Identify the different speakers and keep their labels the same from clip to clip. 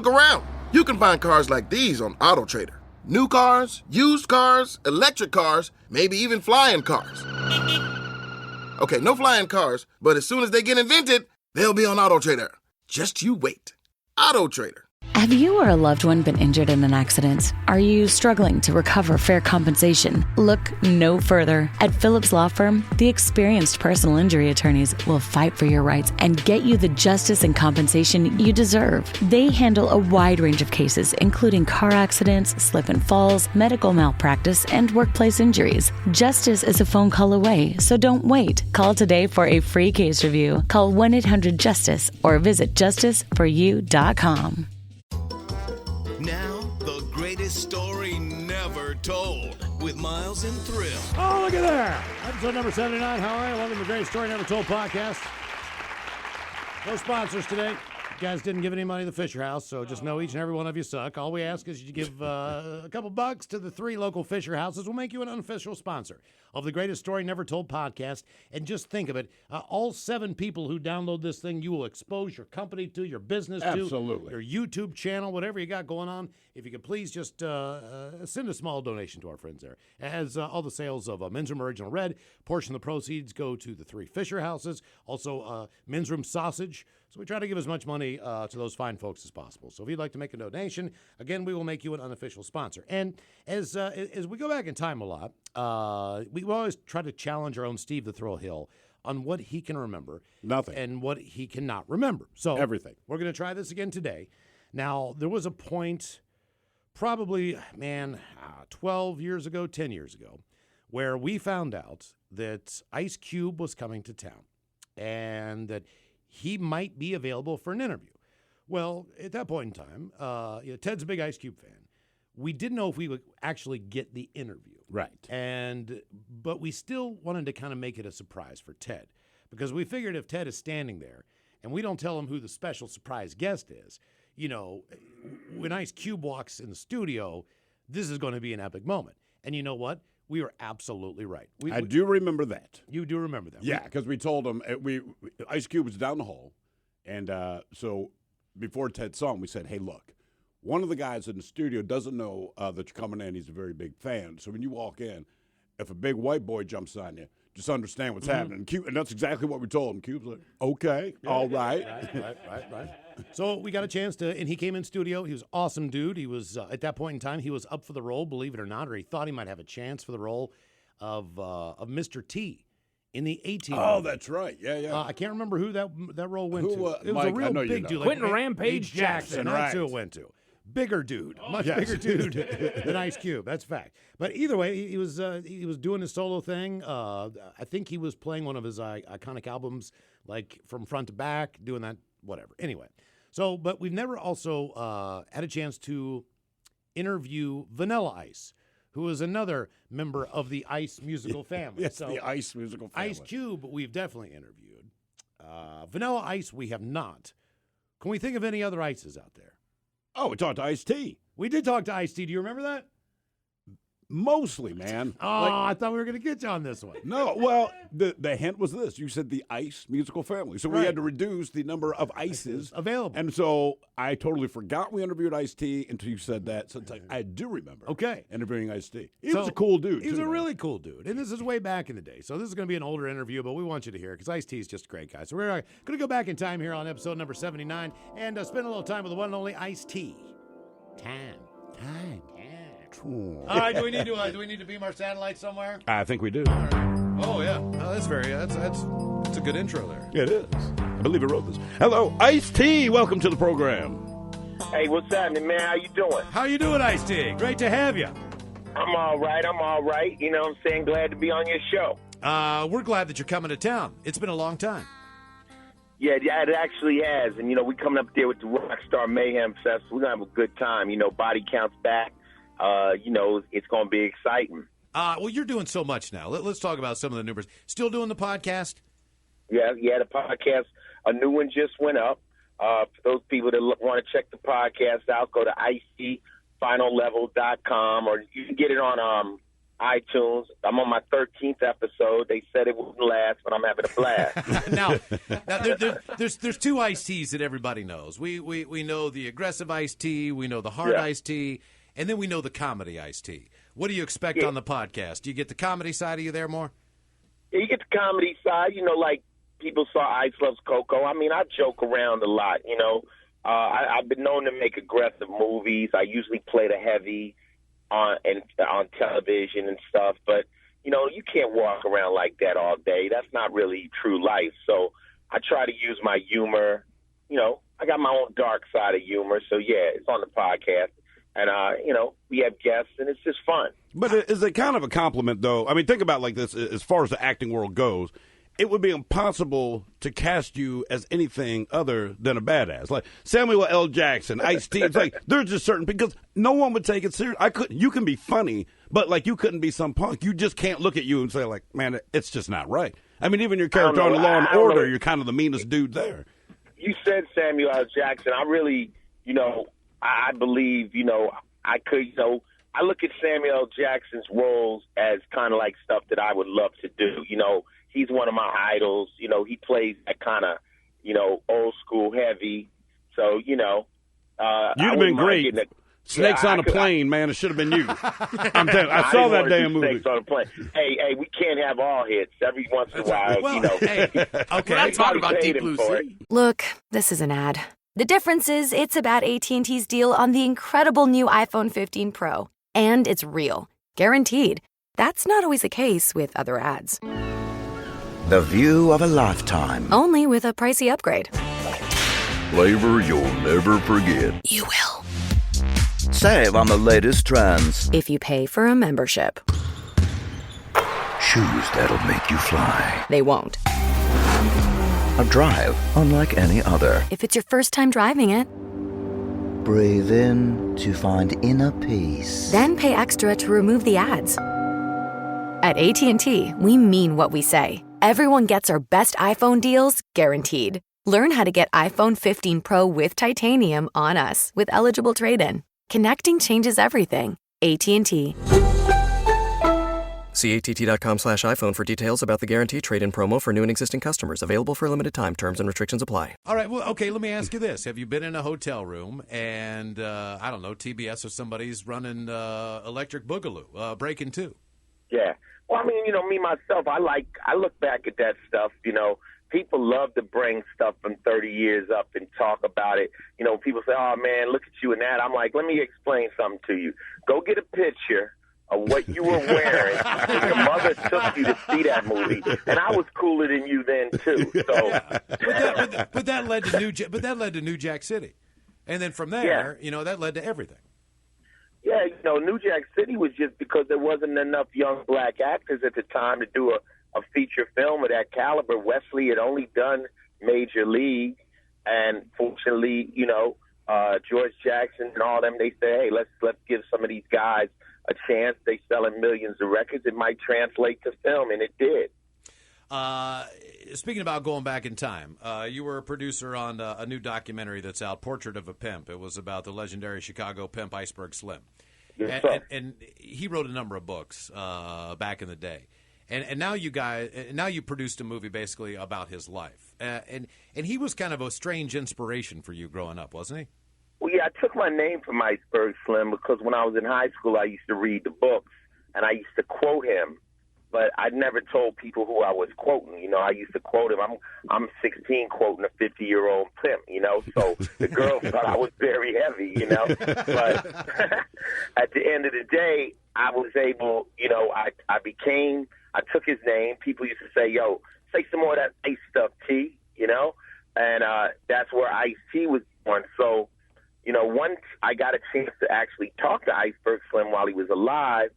Speaker 1: Look around. You can find cars like these on AutoTrader. New cars, used cars, electric cars, maybe even flying cars. Okay, no flying cars, but as soon as they get invented, they'll be on AutoTrader. Just you wait. AutoTrader.
Speaker 2: Have you or a loved one been injured in an accident? Are you struggling to recover fair compensation? Look no further. At Phillips Law Firm, the experienced personal injury attorneys will fight for your rights and get you the justice and compensation you deserve. They handle a wide range of cases, including car accidents, slip and falls, medical malpractice, and workplace injuries. Justice is a phone call away, so don't wait. Call today for a free case review. Call 1-800-JUSTICE or visit justiceforyou.com.
Speaker 3: Now, the greatest story never told with Miles and Thrill.
Speaker 4: Oh, look at there. Episode number 79. How are you? Welcome to the Greatest Story Never Told podcast. No sponsors today. You guys didn't give any money to the Fisher House, so just know each and every one of you suck. All we ask is you give a couple bucks to the 3 local Fisher Houses. We'll make you an unofficial sponsor of the Greatest Story Never Told podcast. And just think of it, all 7 people who download this thing, you will expose your company to, your business
Speaker 5: Absolutely.
Speaker 4: to, your YouTube channel, whatever you got going on. If you could please just send a small donation to our friends there. As all the sales of Men's Room Original Red, portion of the proceeds go to the 3 Fisher Houses. Also, Men's Room Sausage. So we try to give as much money to those fine folks as possible. So if you'd like to make a donation, again, we will make you an unofficial sponsor. And as we go back in time a lot, we always try to challenge our own Steve the Thrill Hill on what he can remember.
Speaker 5: Nothing.
Speaker 4: And what he cannot remember. So
Speaker 5: everything.
Speaker 4: We're going to try this again today. Now, there was a point probably, 12 years ago, 10 years ago, where we found out that Ice Cube was coming to town and that he might be available for an interview. Well, at that point in time, Ted's a big Ice Cube fan. We didn't know if we would actually get the interview.
Speaker 5: Right.
Speaker 4: But we still wanted to kind of make it a surprise for Ted, because we figured if Ted is standing there and we don't tell him who the special surprise guest is, when Ice Cube walks in the studio, this is going to be an epic moment. And you know what? We were absolutely right.
Speaker 5: I do remember that.
Speaker 4: You do remember that?
Speaker 5: Yeah, because we told him, Ice Cube was down the hall, and so before Ted saw him, we said, hey, look, one of the guys in the studio doesn't know that you're coming in. He's a very big fan. So when you walk in, if a big white boy jumps on you, just understand what's happening. And that's exactly what we told him. Cube's like, okay, all right.
Speaker 4: Right. So we got a chance to, and he came in studio. He was an awesome dude. He was, at that point in time, he was up for the role, believe it or not, or he thought he might have a chance for the role of Mr. T in the A-Team.
Speaker 5: Oh, that's right. Yeah.
Speaker 4: I can't remember who that role went to.
Speaker 5: It
Speaker 4: was
Speaker 5: Mike,
Speaker 4: a real big dude. Like
Speaker 6: Quentin Rampage Jackson.
Speaker 4: That's who it went to. Bigger dude, much bigger dude than Ice Cube. That's a fact. But either way, he was doing his solo thing. I think he was playing one of his iconic albums, like from front to back, doing that, whatever. Anyway, but we've never also had a chance to interview Vanilla Ice, who is another member of the Ice musical family.
Speaker 5: Yes, the Ice musical family.
Speaker 4: Ice Cube, we've definitely interviewed. Vanilla Ice, we have not. Can we think of any other Ices out there?
Speaker 5: Oh, we talked to Ice-T.
Speaker 4: We did talk to Ice-T. Do you remember that?
Speaker 5: Mostly, man.
Speaker 4: I thought we were going to get you on this one.
Speaker 5: No, well, the hint was this. You said the Ice musical family. So we had to reduce the number of Ices
Speaker 4: available.
Speaker 5: And so I totally forgot we interviewed Ice-T until you said that. So I do remember interviewing Ice-T. He was a cool dude,
Speaker 4: He was a really cool dude. And this is way back in the day. So this is going to be an older interview, but we want you to hear it because Ice-T is just a great guy. So we're going to go back in time here on episode number 79 and spend a little time with the one and only Ice-T. Time. All right, do we need to beam our satellite somewhere?
Speaker 5: I think we do.
Speaker 4: Right. Oh yeah, that's a good intro there.
Speaker 5: It is. I believe I wrote this. Hello, Ice-T. Welcome to the program.
Speaker 7: Hey, what's happening, man? How you doing?
Speaker 4: How you doing, Ice-T? Great to have you.
Speaker 7: I'm all right. You know what I'm saying? Glad to be on your show.
Speaker 4: We're glad that you're coming to town. It's been a long time.
Speaker 7: Yeah, it actually has. And, we coming up there with the Rockstar Mayhem Festival. We're going to have a good time. Body count's back. It's going to be exciting.
Speaker 4: Well, you're doing so much now. Let's talk about some of the numbers. Still doing the podcast?
Speaker 7: Yeah, the podcast. A new one just went up. For those people that want to check the podcast out, go to icfinallevel.com, or you can get it on iTunes. I'm on my 13th episode. They said it wouldn't last, but I'm having a blast.
Speaker 4: now there's two iced teas that everybody knows. We know the aggressive iced tea, we know the hard iced tea, and then we know the comedy iced tea. What do you expect on the podcast? Do you get the comedy side of you there more?
Speaker 7: Yeah, you get the comedy side. Like people saw Ice Loves Coco. I mean, I joke around a lot. I've been known to make aggressive movies. I usually play the heavy on television and stuff, but you can't walk around like that all day. That's not really true life. So I try to use my humor. I got my own dark side of humor. So yeah, it's on the podcast, and we have guests, and it's just fun.
Speaker 5: But is it kind of a compliment, though? I mean, think about it like this: as far as the acting world goes, it would be impossible to cast you as anything other than a badass. Like Samuel L. Jackson, Ice-T. It's like there's just certain, because no one would take it serious. You can be funny, but like you couldn't be some punk. You just can't look at you and say like, man, it's just not right. I mean, even your character on Law and Order, you're kind of the meanest dude there.
Speaker 7: You said Samuel L. Jackson. I really, I believe, I could, I look at Samuel L. Jackson's roles as kind of like stuff that I would love to do. He's one of my idols. He plays that kind of, old school heavy. So, you'd have
Speaker 5: been great. Snakes on a Plane, man. It should have been you. I'm telling you, I saw that damn movie.
Speaker 7: Snakes on a Plane. Hey, we can't have all hits. Every once in a while,
Speaker 4: Hey, okay, I'm talking about Deep Blue Sea.
Speaker 6: Look, this is an ad. The difference is it's about AT&T's deal on the incredible new iPhone 15 Pro. And it's real. Guaranteed. That's not always the case with other ads.
Speaker 8: The view of a lifetime.
Speaker 6: Only with a pricey upgrade.
Speaker 8: Flavor you'll never forget.
Speaker 6: You will.
Speaker 8: Save on the latest trends.
Speaker 6: If you pay for a membership.
Speaker 8: Shoes that'll make you fly.
Speaker 6: They won't.
Speaker 8: A drive unlike any other.
Speaker 6: If it's your first time driving it.
Speaker 8: Breathe in to find inner peace.
Speaker 6: Then pay extra to remove the ads. At AT&T, we mean what we say. Everyone gets our best iPhone deals guaranteed. Learn how to get iPhone 15 Pro with titanium on us with eligible trade-in. Connecting changes everything. AT&T.
Speaker 9: See att.com/iPhone for details about the guarantee trade-in promo for new and existing customers. Available for a limited time. Terms and restrictions apply.
Speaker 4: All right, well, okay, let me ask you this. Have you been in a hotel room and, I don't know, TBS or somebody's running Electric Boogaloo, Breaking 2?
Speaker 7: Yeah. Well, I mean, me, myself, I look back at that stuff, people love to bring stuff from 30 years up and talk about it. People say, oh, man, look at you and that. I'm like, let me explain something to you. Go get a picture of what you were wearing when your mother took you to see that movie, and I was cooler than you then too. So,
Speaker 4: but that led to New Jack City, and then from there, that led to everything.
Speaker 7: Yeah, New Jack City was just because there wasn't enough young black actors at the time to do a feature film of that caliber. Wesley had only done Major League, and fortunately, George Jackson and all them, they said, hey, let's give some of these guys a chance. They selling millions of records. It might translate to film, and it did.
Speaker 4: Speaking about going back in time, you were a producer on a new documentary that's out, Portrait of a Pimp. It was about the legendary Chicago pimp Iceberg Slim.
Speaker 7: Yes,
Speaker 4: and he wrote a number of books back in the day. And now you produced a movie basically about his life. And he was kind of a strange inspiration for you growing up, wasn't he?
Speaker 7: Well, yeah, I took my name from Iceberg Slim because when I was in high school, I used to read the books, and I used to quote him. But I never told people who I was quoting. I used to quote him. I'm 16 quoting a 50-year-old pimp, So the girls thought I was very heavy, But at the end of the day, I was able, I took his name. People used to say, yo, say some more of that Ice stuff, T, And that's where Ice-T was born. So, once I got a chance to actually talk to Iceberg Slim while he was alive,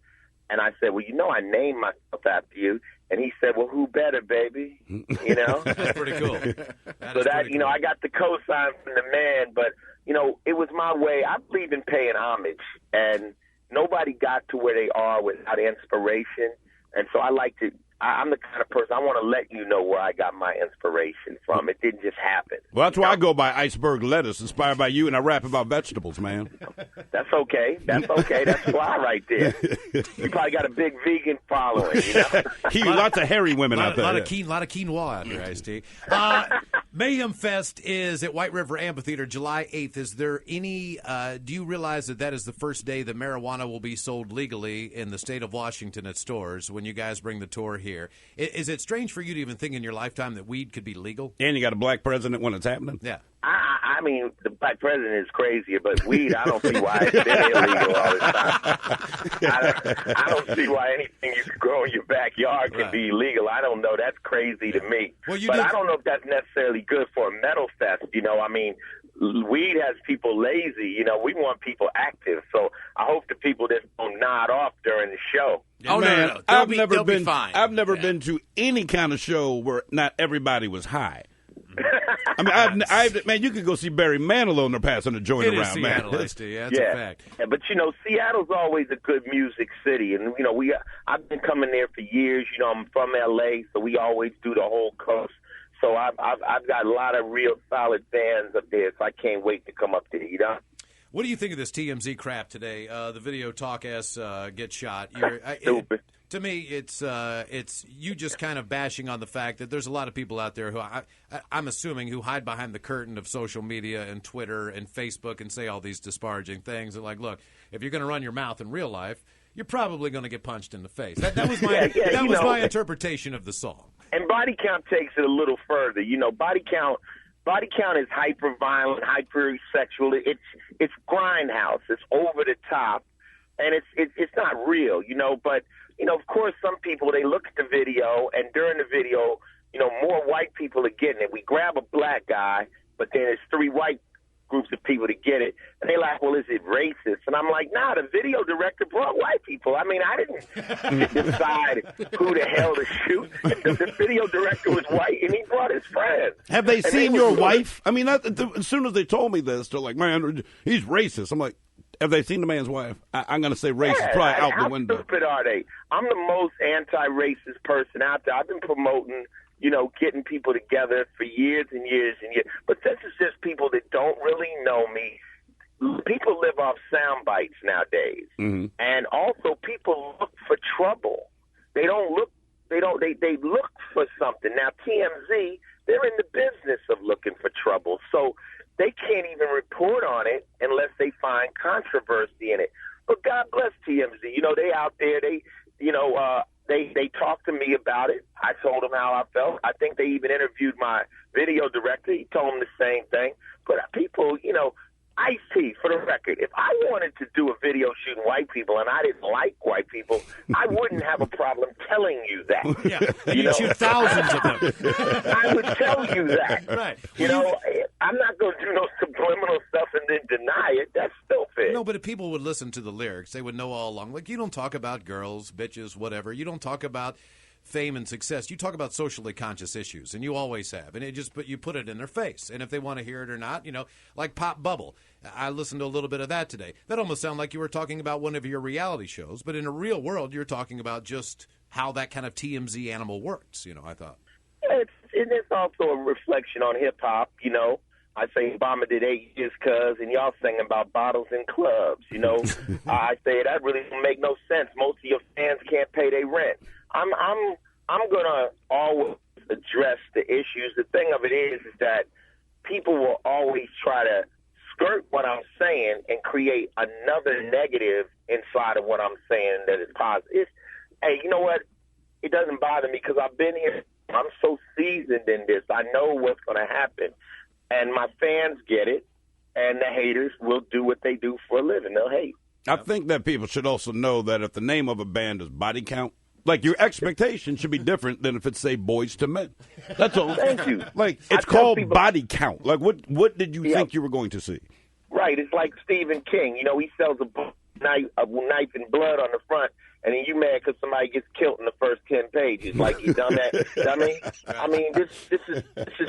Speaker 7: and I said, well, I named myself after you. And he said, well, who better, baby?
Speaker 4: That's pretty cool.
Speaker 7: I got the cosign from the man, but, it was my way. I believe in paying homage, and nobody got to where they are without inspiration. And so I like to I'm the kind of person, I want to let you know where I got my inspiration from. It didn't just happen.
Speaker 5: Well, that's why I go by iceberg lettuce, inspired by you, and I rap about vegetables, man.
Speaker 7: That's okay. That's fly right there. You probably got a big vegan following, you know?
Speaker 5: Lots of hairy women out there.
Speaker 4: lot of quinoa out there, Ice-T. Mayhem Fest is at White River Amphitheater July 8th. Is there any, do you realize that is the first day that marijuana will be sold legally in the state of Washington at stores when you guys bring the tour here? Is it strange for you to even think in your lifetime that weed could be legal?
Speaker 5: And you got a black president when it's happening?
Speaker 4: Yeah.
Speaker 7: I mean, the black president is crazier, but weed, I don't see why it's been illegal all this time. I don't see why anything you can grow in your backyard can be illegal. I don't know. That's crazy to me.
Speaker 4: Well,
Speaker 7: but I don't know if that's necessarily good for a metal fest. You know, I mean, weed has people lazy. You know, we want people active. So I hope the people just don't nod off during the show.
Speaker 4: Oh,
Speaker 5: man,
Speaker 4: no.
Speaker 5: I've never been
Speaker 4: fine.
Speaker 5: I've never been to any kind of show where not everybody was high. I mean, man, you could go see Barry Manilow and they're passing a joint around,
Speaker 4: Seattle,
Speaker 5: man.
Speaker 4: Yeah, that's a fact.
Speaker 7: Yeah, but you know, Seattle's always a good music city, and you know, I've been coming there for years. You know, I'm from LA, so we always do the whole coast. So I've got a lot of real solid fans up there. So I can't wait to come up there. You know.
Speaker 4: What do you think of this TMZ crap today? The video talk ass gets shot.
Speaker 7: Stupid.
Speaker 4: To me, it's you just kind of bashing on the fact that there's a lot of people out there who I'm assuming who hide behind the curtain of social media and Twitter and Facebook and say all these disparaging things. They're like, look, if you're going to run your mouth in real life, you're probably going to get punched in the face. That was my my interpretation of the song.
Speaker 7: And Body Count takes it a little further. You know, Body Count is hyper violent, hyper sexual. It's grindhouse. It's over the top, and it's not real. You know, but. You know, of course, some people, they look at the video, and during the video, you know, more white people are getting it. We grab a black guy, but then there's 3 white groups of people to get it. And they're like, well, is it racist? And I'm like, nah, the video director brought white people. I mean, I didn't decide who the hell to shoot. The video director was white, and he brought his friends.
Speaker 5: Have they seen your wife? I mean, as soon as they told me this, they're like, man, he's racist. I'm like, have they seen the man's wife? I'm going to say racist, probably out the window.
Speaker 7: How stupid are they? I'm the most anti-racist person out there. I've been promoting, you know, getting people together for years and years and years. But this is just people that don't really know me. People live off sound bites nowadays. Mm-hmm. And also people look for trouble. They look for something. Now, TMZ, they're in the business of looking for trouble. So they can't even report on it unless they find controversy in it. But God bless TMZ. You know, they out there. They talked to me about it. I told them how I felt. I think they even interviewed my video director. He told them the same thing. But people, you know, Ice-T, for the record, if I wanted to do a video shooting white people and I didn't like white people, I wouldn't have a problem telling you that.
Speaker 4: Yeah, you shoot thousands of them.
Speaker 7: I would tell you that.
Speaker 4: Right.
Speaker 7: You know, I'm not going to do no subliminal stuff and then deny it. That's stupid.
Speaker 4: No, but if people would listen to the lyrics, they would know all along. Like, you don't talk about girls, bitches, whatever. You don't talk about fame and success. You talk about socially conscious issues, and you always have. And you put it in their face. And if they want to hear it or not, you know, like Pop Bubble. I listened to a little bit of that today. That almost sounded like you were talking about one of your reality shows, but in a real world, you're talking about just how that kind of TMZ animal works, you know, I thought.
Speaker 7: Yeah, it's also a reflection on hip-hop, you know. I say Obama did 8 years, cuz, and y'all singing about bottles in clubs, you know. I say that really don't make no sense. Most of your fans can't pay their rent. I'm gonna always address the issues. The thing of it is that people will always try to skirt what I'm saying and create another negative inside of what I'm saying that is positive. Hey, you know what? It doesn't bother me because I've been here. I'm so seasoned in this. I know what's going to happen. And my fans get it, and the haters will do what they do for a living. They'll hate.
Speaker 5: I think that people should also know that if the name of a band is Body Count, like your expectation should be different than if it's, say, Boys to Men. That's all.
Speaker 7: Thank you.
Speaker 5: Like, it's called Body Count. Like, what did you think you were going to see?
Speaker 7: Right. It's like Stephen King. You know, he sells a knife and blood on the front, and then you mad because somebody gets killed in the first 10 pages. Like, you done that, dummy? I mean, this is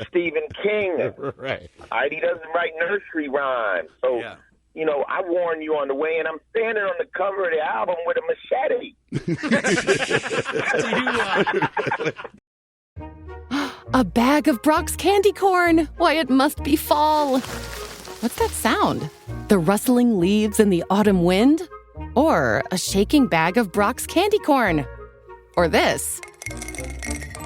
Speaker 7: Stephen King.
Speaker 4: Right.
Speaker 7: All right, he doesn't write nursery rhymes. So, you know, I warned you on the way, and I'm standing on the cover of the album with a machete.
Speaker 6: A bag of Brock's candy corn. Why, it must be fall. What's that sound? The rustling leaves in the autumn wind? Or a shaking bag of Brock's candy corn? Or this?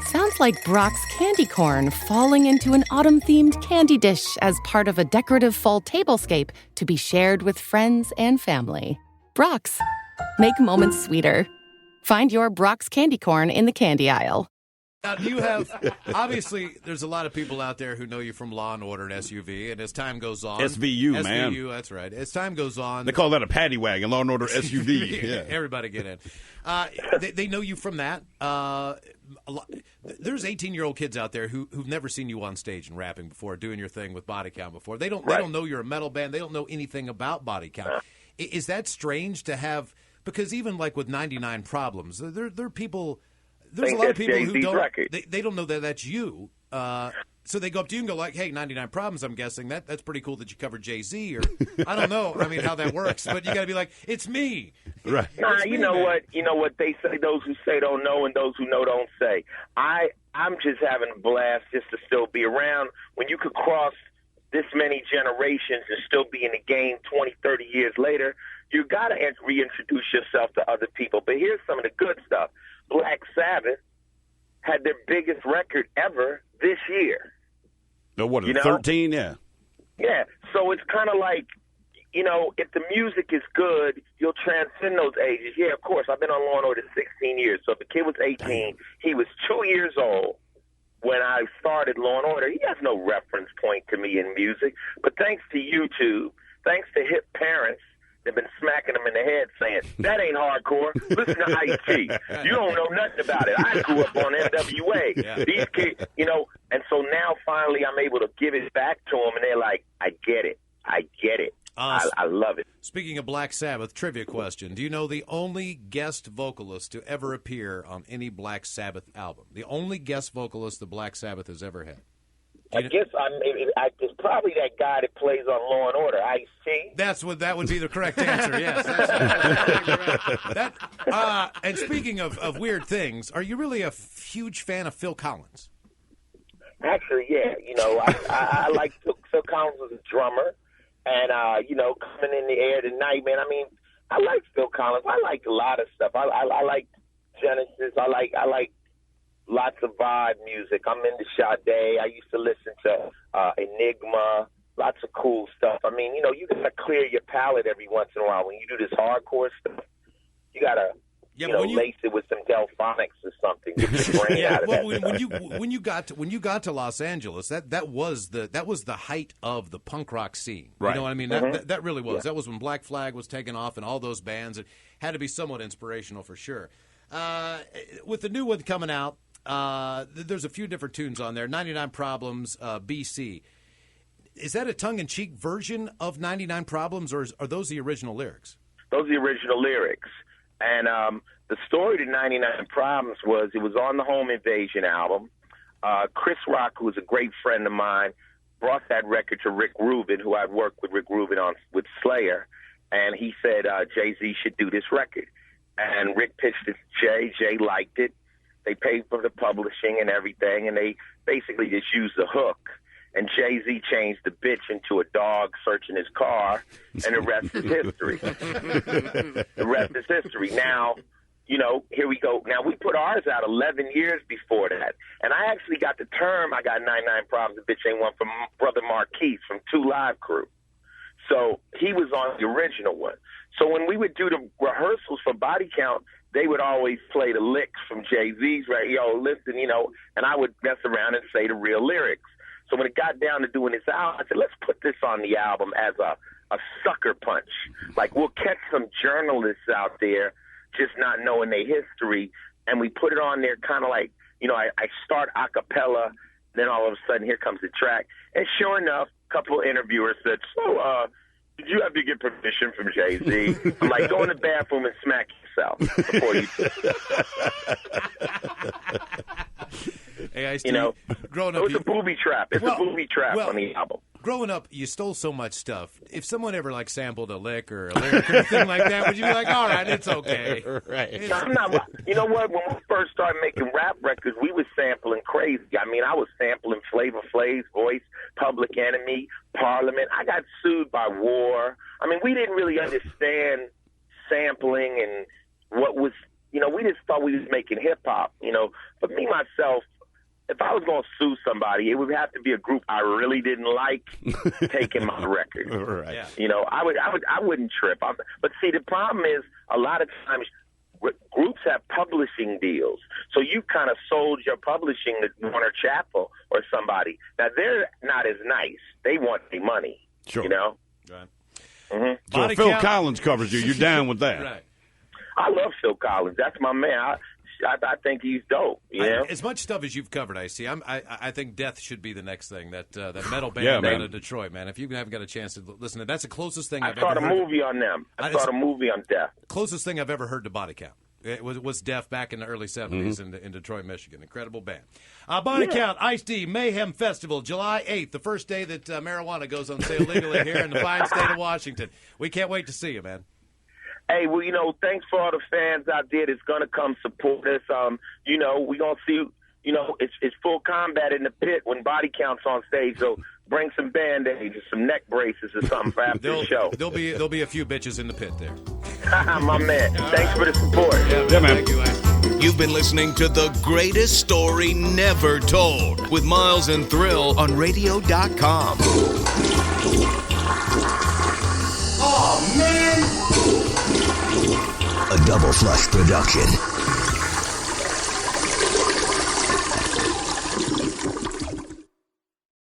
Speaker 6: Sounds like Brock's candy corn falling into an autumn-themed candy dish as part of a decorative fall tablescape to be shared with friends and family. Brock's. Make moments sweeter. Find your Brock's candy corn in the candy aisle.
Speaker 4: Now, you have, obviously, there's a lot of people out there who know you from Law & Order and SUV, and as time goes on...
Speaker 5: SVU, man.
Speaker 4: SVU, that's right. As time goes on...
Speaker 5: They call that a paddy wagon, Law & Order SUV.
Speaker 4: Yeah. Everybody get in. They know you from that. There's 18-year-old kids out there who've never seen you on stage and rapping before, doing your thing with Body Count before. They don't know you're a metal band. They don't know anything about Body Count. Is that strange to have... Because even like with 99 Problems, there are people... There's a lot of people who don't. They don't know that that's you. So they go up to you and go like, "Hey, 99 Problems." I'm guessing that's pretty cool that you covered Jay-Z, or I don't know. I mean, how that works, but you got to be like, "It's me."
Speaker 5: Right.
Speaker 7: Nah, you know what? You know what they say. Those who say don't know, and those who know don't say. I'm just having a blast just to still be around. When you could cross this many generations and still be in the game 20, 30 years later, you got to reintroduce yourself to other people. But here's some of the good stuff. Black Sabbath had their biggest record ever this year.
Speaker 5: No, what, 13? Yeah.
Speaker 7: Yeah, so it's kind of like, you know, if the music is good, you'll transcend those ages. Yeah, of course, I've been on Law & Order 16 years, so if the kid was 18, he was 2 years old when I started Law & Order. He has no reference point to me in music, but thanks to YouTube, thanks to hip parents, they've been smacking them in the head saying, that ain't hardcore. Listen to Ice-T. You don't know nothing about it. I grew up on NWA.
Speaker 4: Yeah.
Speaker 7: These kids, you know, and so now finally I'm able to give it back to them, and they're like, I get it. I get it. I love it.
Speaker 4: Speaking of Black Sabbath, trivia question. Do you know the only guest vocalist to ever appear on any Black Sabbath album? The only guest vocalist the Black Sabbath has ever had.
Speaker 7: I guess it's probably that guy that plays on Law and Order, Ice-T.
Speaker 4: That would be the correct answer. Yes. That's correct. And speaking of weird things, are you really a huge fan of Phil Collins?
Speaker 7: Actually, yeah. You know, I like Phil Collins as a drummer, and you know, Coming in the Air Tonight, man. I mean, I like Phil Collins. I like a lot of stuff. I like Genesis. I like lots of vibe music. I'm into Sade. I used to listen to Enigma. Lots of cool stuff. I mean, you know, you gotta clear your palate every once in a while. When you do this hardcore stuff, you gotta lace it with some Delphonics or something. Get your brain out of that.
Speaker 4: When you got to Los Angeles, that was the height of the punk rock scene.
Speaker 5: Right.
Speaker 4: You know what I mean? That really was. Yeah. That was when Black Flag was taking off and all those bands. It had to be somewhat inspirational for sure. With the new one coming out, there's a few different tunes on there. 99 Problems, BC. Is that a tongue-in-cheek version of 99 Problems, or are those the original lyrics?
Speaker 7: Those are the original lyrics. And the story to 99 Problems was it was on the Home Invasion album. Chris Rock, who was a great friend of mine, brought that record to Rick Rubin, who I'd worked with Rick Rubin on with Slayer, and he said Jay-Z should do this record. And Rick pitched it to Jay. Jay liked it. They paid for the publishing and everything, and they basically just used the hook. And Jay-Z changed the bitch into a dog searching his car, and the rest is history. The rest is history. Now, you know, here we go. Now, we put ours out 11 years before that, and I actually got the term, I got 99 Problems, the bitch ain't one, from Brother Marquise from 2 Live Crew. So he was on the original one. So when we would do the rehearsals for Body Count, they would always play the licks from Jay-Z's, right? Yo, listen, you know, and I would mess around and say the real lyrics. So when it got down to doing this album, I said, let's put this on the album as a sucker punch. Like, we'll catch some journalists out there just not knowing their history, and we put it on there kind of like, you know, I start a cappella, then all of a sudden here comes the track. And sure enough, a couple of interviewers said, so, did you have to get permission from Jay-Z? I'm like, go in the bathroom and smack yourself before you...
Speaker 4: Hey,
Speaker 7: you know,
Speaker 4: growing
Speaker 7: it
Speaker 4: up,
Speaker 7: was a booby trap. It's a booby trap on the album.
Speaker 4: growing up, you stole so much stuff. If someone ever like sampled a lick or a lyric or anything like that, would you be like, all right, it's okay?
Speaker 5: Right.
Speaker 7: I'm not. You know what? When we first started making rap records, we was sampling crazy. I mean, I was sampling Flavor Flav's voice, Public Enemy, Parliament. I got sued by War. I mean, we didn't really understand sampling and what was. You know, we just thought we was making hip hop. You know, but me myself, if I was going to sue somebody, it would have to be a group I really didn't like taking my record.
Speaker 5: Right.
Speaker 4: Yeah.
Speaker 7: You know, I wouldn't trip. But see, the problem is a lot of times groups have publishing deals, so you kind of sold your publishing to Warner Chappell or somebody. Now they're not as nice. They want the money.
Speaker 5: Sure.
Speaker 7: You know.
Speaker 4: Right.
Speaker 7: Mm-hmm.
Speaker 5: So
Speaker 4: Body
Speaker 5: if Phil
Speaker 4: count.
Speaker 5: Collins covers you, you're down with that.
Speaker 4: Right.
Speaker 7: I love Phil Collins. That's my man. I think he's dope. You know?
Speaker 4: As much stuff as you've covered, I think Death should be the next thing. That metal band
Speaker 5: Yeah,
Speaker 4: down
Speaker 5: man.
Speaker 4: in Detroit, man. If you haven't got a chance to listen to, that's the closest thing
Speaker 7: I
Speaker 4: I've
Speaker 7: saw
Speaker 4: ever
Speaker 7: the
Speaker 4: heard.
Speaker 7: movie on them. I saw the movie on Death.
Speaker 4: Closest thing I've ever heard to Body Count. It was Death back in the early 70s in Detroit, Michigan. Incredible band. Body Count, Ice-T, Mayhem Festival, July 8th, the first day that marijuana goes on sale legally here in the fine state of Washington. We can't wait to see you, man.
Speaker 7: Hey, well, you know, thanks for all the fans out there that's going to come support us. You know, we're going to see, you know, it's full combat in the pit when Body Count's on stage, so bring some Band-Aids or some neck braces or something for after the show.
Speaker 4: There'll be a few bitches in the pit there.
Speaker 7: My man. Thanks for the support.
Speaker 5: Yeah, man.
Speaker 4: Thank you, Ice.
Speaker 3: You've been listening to The Greatest Story Never Told with Miles and Thrill on radio.com.
Speaker 10: A Double Flush production.